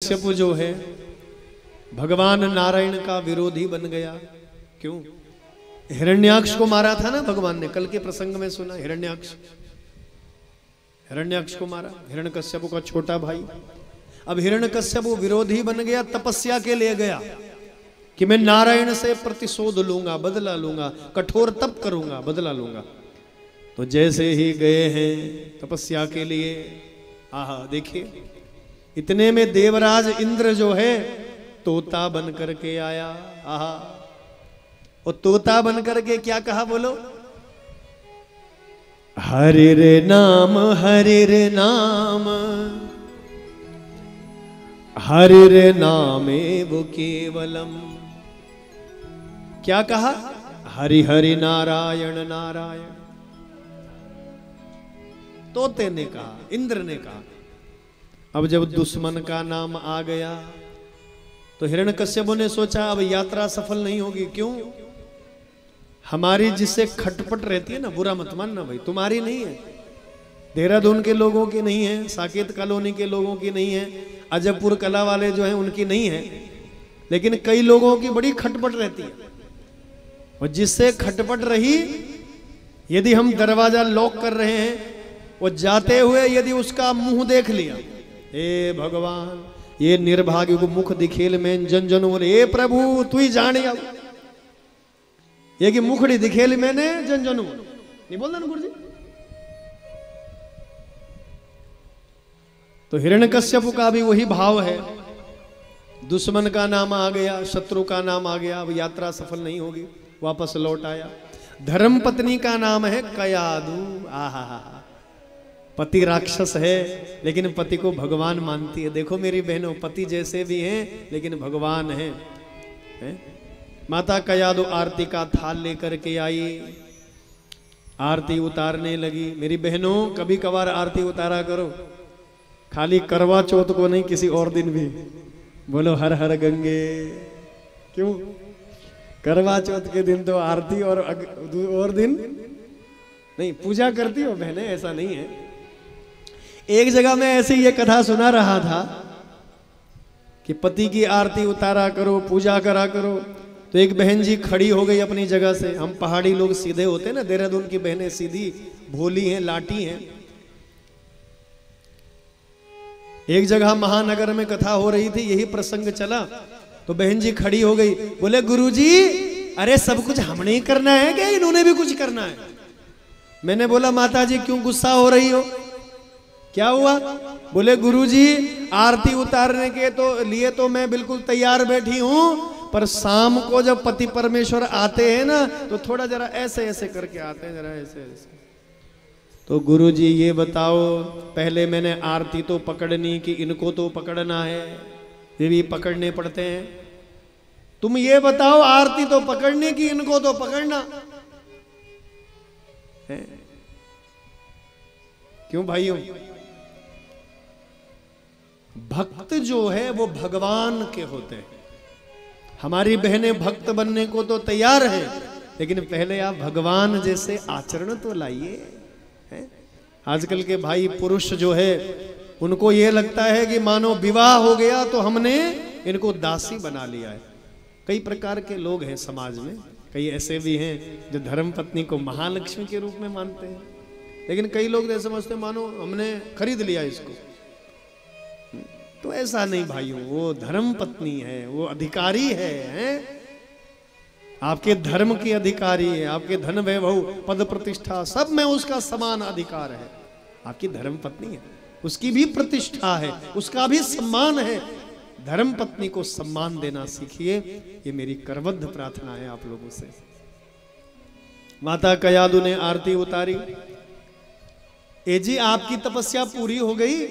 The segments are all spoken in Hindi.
हिरण्यकश्यप जो है भगवान नारायण का विरोधी बन गया। क्यों? हिरण्याक्ष को मारा था ना भगवान ने, कल के प्रसंग में सुना। हिरण्याक्ष को मारा, हिरण्यकश्यप का छोटा भाई। अब हिरण्यकश्यप विरोधी बन गया, तपस्या के लिए गया कि मैं नारायण से प्रतिशोध लूंगा, बदला लूंगा, कठोर तप करूंगा, बदला लूंगा। तो जैसे ही गए हैं तपस्या के लिए, आहा देखिए, इतने में देवराज इंद्र जो है तोता बन करके आया। आहा, और तोता बन करके क्या कहा बोलो? हरि रे नाम, हरि रे नाम, हरि रे नामेव केवलम। क्या कहा? हरि हरि नारायण नारायण। तोते ने कहा, इंद्र ने कहा। अब जब दुश्मन का नाम आ गया तो हिरण्यकश्यप ने सोचा अब यात्रा सफल नहीं होगी। क्यों? हमारी जिससे खटपट रहती है ना, बुरा मत मानना भाई, तुम्हारी नहीं है, देहरादून के लोगों की नहीं है, साकेत कॉलोनी के लोगों की नहीं है, अजयपुर कला वाले जो हैं उनकी नहीं है, लेकिन कई लोगों की बड़ी खटपट रहती है। और जिससे खटपट रही, यदि हम दरवाजा लॉक कर रहे हैं, वो जाते हुए यदि उसका मुंह देख लिया, हे भगवान, ये निर्भाग्य को मुख दिखेल में जन जन बोले, हे प्रभु तू ही जाने। ये कि मुखड़ी दिखेल मैंने जन जन नहीं बोलता ना गुरु जी। तो हिरण्यकश्यप का भी वही भाव है। दुश्मन का नाम आ गया, शत्रु का नाम आ गया, अब यात्रा सफल नहीं होगी, वापस लौट आया। धर्म पत्नी का नाम है कयादू। आहा, पति राक्षस है लेकिन पति को भगवान मानती है। देखो मेरी बहनों, पति जैसे भी हैं लेकिन भगवान हैं। माता कयादू आरती का थाल लेकर के आई, आरती उतारने लगी। मेरी बहनों, कभी कभार आरती उतारा करो, खाली करवा चौथ को नहीं, किसी और दिन भी। बोलो हर हर गंगे। क्यों? करवा चौथ के दिन तो आरती और दिन नहीं पूजा करती हो बहनें, ऐसा नहीं है। एक जगह मैं ऐसे ये कथा सुना रहा था कि पति की आरती उतारा करो, पूजा करा करो। तो एक बहन जी खड़ी हो गई अपनी जगह से। हम पहाड़ी लोग सीधे होते हैं ना, देहरादून की बहनें सीधी भोली हैं, लाटी हैं। एक जगह महानगर में कथा हो रही थी, यही प्रसंग चला, तो बहन जी खड़ी हो गई, बोले गुरुजी अरे सब कुछ हमने ही करना है क्या, इन्होंने भी कुछ करना है? मैंने बोला माता जी क्यों गुस्सा हो रही हो, क्या हुआ? बोले गुरुजी आरती उतारने के लिए तो मैं बिल्कुल तैयार बैठी हूं, पर शाम को जब पति परमेश्वर आते हैं ना तो थोड़ा जरा ऐसे ऐसे करके आते हैं, जरा ऐसे ऐसे। तो गुरुजी ये बताओ, पहले मैंने आरती तो पकड़नी कि इनको तो पकड़ना है? ये भी पकड़ने पड़ते हैं। तुम ये बताओ, आरती तो पकड़ने की, इनको तो पकड़ना है। क्यों भाइयों? भक्त जो है वो भगवान के होते हैं। हमारी बहनें भक्त बनने को तो तैयार हैं, लेकिन पहले आप भगवान जैसे आचरण तो लाइए। आजकल के भाई पुरुष जो है उनको ये लगता है कि मानो विवाह हो गया तो हमने इनको दासी बना लिया है। कई प्रकार के लोग हैं समाज में, कई ऐसे भी हैं जो धर्म पत्नी को महालक्ष्मी के रूप में मानते हैं, लेकिन कई लोग ऐसे समझते मानो हमने खरीद लिया इसको। तो ऐसा नहीं भाइयों, वो धर्म पत्नी है, वो अधिकारी है, आपके धर्म की अधिकारी है, आपके धन वैभव पद प्रतिष्ठा सब में उसका समान अधिकार है। आपकी धर्म पत्नी है, उसकी भी प्रतिष्ठा है, उसका भी सम्मान है। धर्म पत्नी को सम्मान देना सीखिए, ये मेरी करबद्ध प्रार्थना है आप लोगों से। माता कयादू ने आरती उतारी। ए जी आपकी तपस्या पूरी हो गई?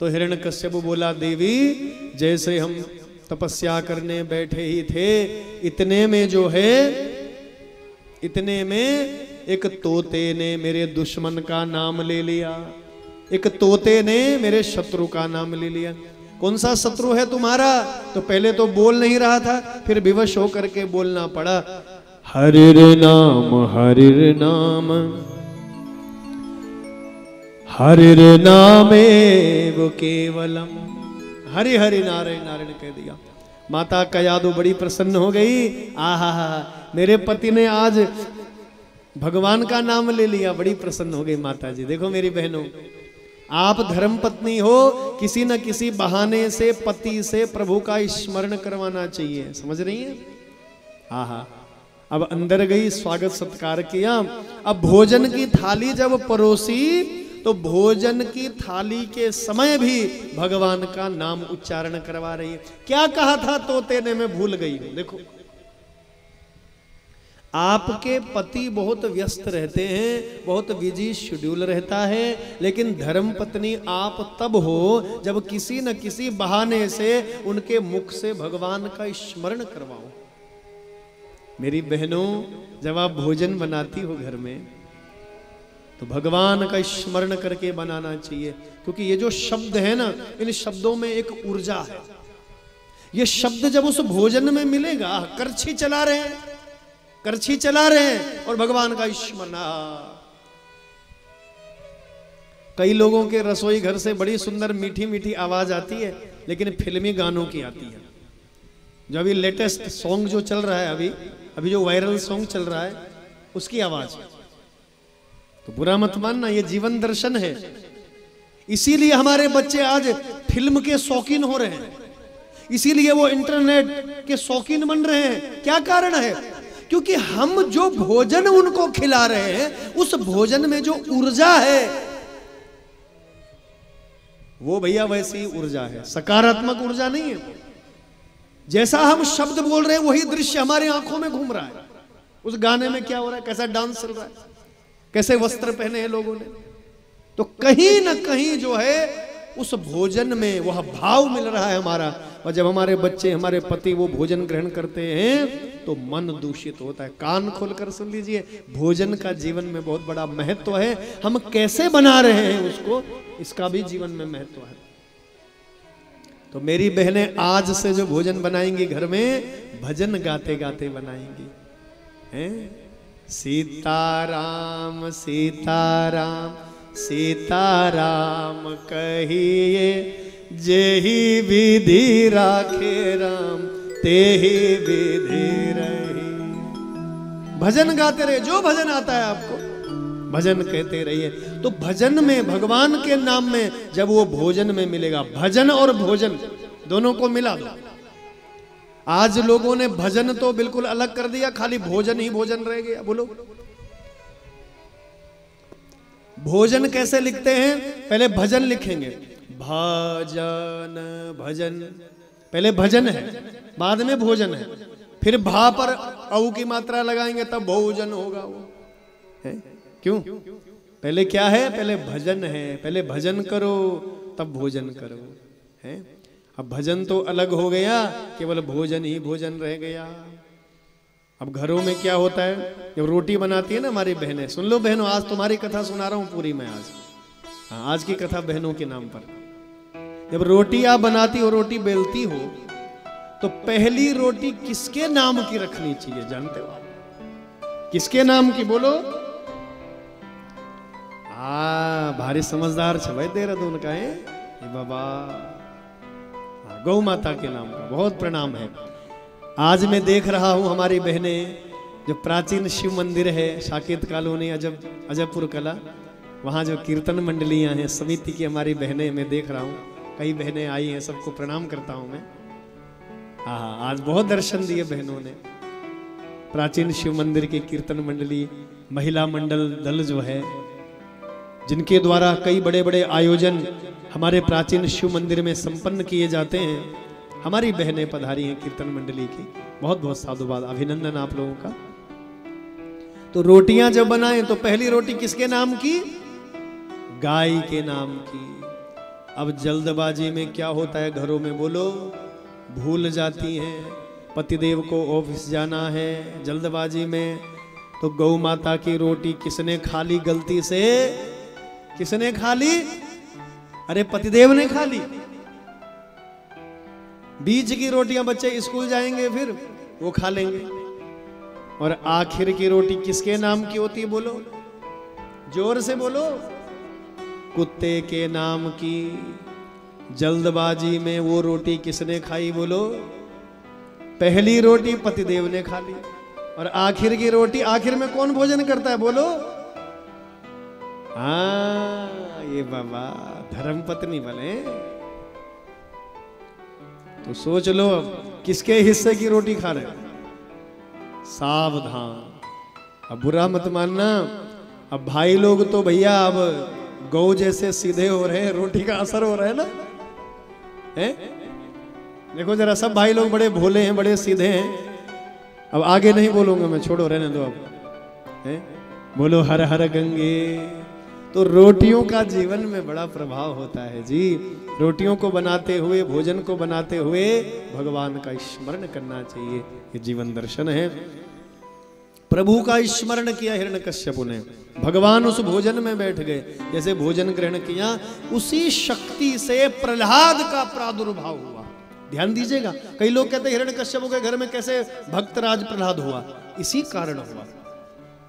तो हिरण्यकश्यप बोला देवी जैसे हम तपस्या करने बैठे ही थे, इतने में जो है, इतने में एक तोते ने मेरे दुश्मन का नाम ले लिया, एक तोते ने मेरे शत्रु का नाम ले लिया। कौन सा शत्रु है तुम्हारा? तो पहले तो बोल नहीं रहा था, फिर विवश होकर के बोलना पड़ा, हरिर नाम हरिर नाम हरिर नामेव केवलम। हरि हरि नारायण नारायण कह दिया। माता कयादु बड़ी प्रसन्न हो गई। आहा मेरे पति ने आज भगवान का नाम ले लिया, बड़ी प्रसन्न हो गई माता जी। देखो मेरी बहनों, आप धर्म पत्नी हो, किसी न किसी बहाने से पति से प्रभु का स्मरण करवाना चाहिए, समझ रही हैं? आहा अब अंदर गई, स्वागत सत्कार किया। अब भोजन की थाली जब परोसी तो भोजन की थाली के समय भी भगवान का नाम उच्चारण करवा रही है। क्या कहा था तोते ने, मैं भूल गई हूं। देखो आपके पति बहुत व्यस्त रहते हैं, बहुत बिजी शेड्यूल रहता है, लेकिन धर्म पत्नी आप तब हो जब किसी न किसी बहाने से उनके मुख से भगवान का स्मरण करवाओ। मेरी बहनों, जब आप भोजन बनाती हो घर में तो भगवान का स्मरण करके बनाना चाहिए, क्योंकि ये जो शब्द है ना, इन शब्दों में एक ऊर्जा है। ये शब्द जब उस भोजन में मिलेगा, करछी चला रहे हैं, करछी चला रहे हैं और भगवान का स्मरण। कई लोगों के रसोई घर से बड़ी सुंदर मीठी मीठी आवाज आती है, लेकिन फिल्मी गानों की आती है। जो अभी लेटेस्ट सॉन्ग जो चल रहा है, अभी जो वायरल सॉन्ग चल रहा है, उसकी आवाज। तो बुरा मत मानना, ये जीवन दर्शन है। इसीलिए हमारे बच्चे आज फिल्म के शौकीन हो रहे हैं, इसीलिए वो इंटरनेट के शौकीन बन रहे हैं। क्या कारण है? क्योंकि हम जो भोजन उनको खिला रहे हैं, उस भोजन में जो ऊर्जा है वो भैया वैसी ऊर्जा है, सकारात्मक ऊर्जा नहीं है। जैसा हम शब्द बोल रहे हैं वही दृश्य हमारी आंखों में घूम रहा है। उस गाने में क्या हो रहा है, कैसा डांस चल रहा है, कैसे वस्त्र पहने हैं लोगों ने। तो कहीं ना कहीं जो है उस भोजन में वह भाव मिल रहा है हमारा। और जब हमारे बच्चे, हमारे पति वो भोजन ग्रहण करते हैं तो मन दूषित होता है। कान खोलकर सुन लीजिए, भोजन का जीवन में बहुत बड़ा महत्व है। हम कैसे बना रहे हैं उसको, इसका भी जीवन में महत्व है। तो मेरी बहनें आज से जो भोजन बनाएंगी घर में, भजन गाते गाते बनाएंगी, हैं? सीताराम सीताराम सीताराम कहिए, जेहि विधि राखे राम तेहि विधि रही। भजन गाते रहिए, जो भजन आता है आपको भजन कहते रहिए। तो भजन में, भगवान के नाम में जब वो भोजन में मिलेगा, भजन और भोजन दोनों को मिला दो। आज लोगों ने भजन तो बिल्कुल अलग कर दिया, खाली भोजन ही भोजन रह गया। बोलो भोजन कैसे लिखते हैं? पहले भजन लिखेंगे, भजन भजन, पहले भजन है बाद में भोजन है, फिर भा पर औ की मात्रा लगाएंगे तब भोजन होगा वो है। क्यों? पहले क्या है? पहले भजन है, पहले भजन करो तब भोजन करो, है। अब भजन तो अलग हो गया, केवल भोजन ही भोजन रह गया। अब घरों में क्या होता है, जब रोटी बनाती है ना हमारी बहनें, सुन लो बहनों, आज तुम्हारी कथा सुना रहा हूं पूरी मैं आज। हाँ, आज की कथा बहनों के नाम पर। जब रोटी आप बनाती हो, रोटी बेलती हो, तो पहली रोटी किसके नाम की रखनी चाहिए जानते हो? किसके नाम की? बोलो। भारी समझदार छवै देहरादून का है बाबा, गौ माता के नाम का बहुत प्रणाम है। आज मैं देख रहा हूं हमारी बहनें, जो प्राचीन शिव मंदिर है साकेत कॉलोनी अजयपुर कला, वहां जो कीर्तन मंडलियां हैं समिति की हमारी बहनें, मैं देख रहा हूं कई बहनें आई हैं, सबको प्रणाम करता हूं मैं। हाँ, आज बहुत दर्शन दिए बहनों ने। प्राचीन शिव मंदिर की कीर्तन मंडली, महिला मंडल दल जो है, जिनके द्वारा कई बड़े बड़े आयोजन हमारे प्राचीन शिव मंदिर में संपन्न किए जाते हैं, हमारी बहनें पधारी हैं कीर्तन मंडली की। बहुत बहुत साधुवाद, अभिनंदन आप लोगों का। तो रोटियां जब बनाए तो पहली रोटी किसके नाम की? गाय के नाम की। अब जल्दबाजी में क्या होता है घरों में, बोलो, भूल जाती हैं, पतिदेव को ऑफिस जाना है, जल्दबाजी में तो गौ माता की रोटी किसने खा ली गलती से? किसने खा ली? अरे पतिदेव ने खा ली। बीच की रोटियां बच्चे स्कूल जाएंगे फिर वो खा लेंगे। और आखिर की रोटी किसके नाम की होती है? बोलो, जोर से बोलो। कुत्ते के नाम की। जल्दबाजी में वो रोटी किसने खाई बोलो? पहली रोटी पतिदेव ने खा ली, और आखिर की रोटी आखिर में कौन भोजन करता है बोलो? हाँ, ये बाबा धर्म पत्नी बने। तो सोच लो अब किसके हिस्से की रोटी खा रहे? सावधान, अब बुरा मत मानना। अब भाई लोग तो भैया अब गौ जैसे सीधे हो रहे हैं, रोटी का असर हो रहा है ना, है? देखो जरा, सब भाई लोग बड़े भोले हैं, बड़े सीधे हैं। अब आगे नहीं बोलूंगा मैं, छोड़ो, रहने दो अब, है? बोलो हर हर गंगे। तो रोटियों का जीवन में बड़ा प्रभाव होता है जी। रोटियों को बनाते हुए, भोजन को बनाते हुए भगवान का स्मरण करना चाहिए, ये जीवन दर्शन है। प्रभु का स्मरण किया हिरण्यकश्यपु ने, भगवान उस भोजन में बैठ गए। जैसे भोजन ग्रहण किया, उसी शक्ति से प्रहलाद का प्रादुर्भाव हुआ। ध्यान दीजिएगा, कई लोग कहते हैं हिरण्यकश्यपु के घर में कैसे भक्तराज प्रहलाद हुआ? इसी कारण हुआ,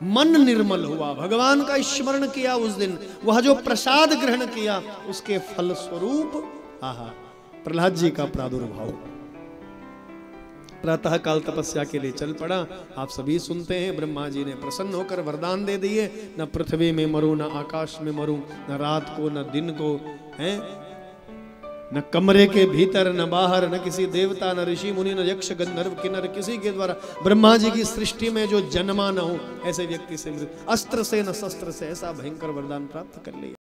मन निर्मल हुआ, भगवान का स्मरण किया उस दिन, वह जो प्रसाद ग्रहण किया उसके फल स्वरूप आहा प्रहलाद जी का प्रादुर्भाव। प्रातः काल तपस्या के लिए चल पड़ा। आप सभी सुनते हैं, ब्रह्मा जी ने प्रसन्न होकर वरदान दे दिए, न पृथ्वी में मरूं, न आकाश में मरूं, न रात को न दिन को, हैं? न कमरे के भीतर न बाहर, न किसी देवता, न ऋषि मुनि, न यक्ष गंधर्व किन्नर, किसी के द्वारा ब्रह्मा जी की सृष्टि में जो जन्मा न हो, ऐसे व्यक्ति से, अस्त्र से न शस्त्र से, ऐसा भयंकर वरदान प्राप्त कर लिया।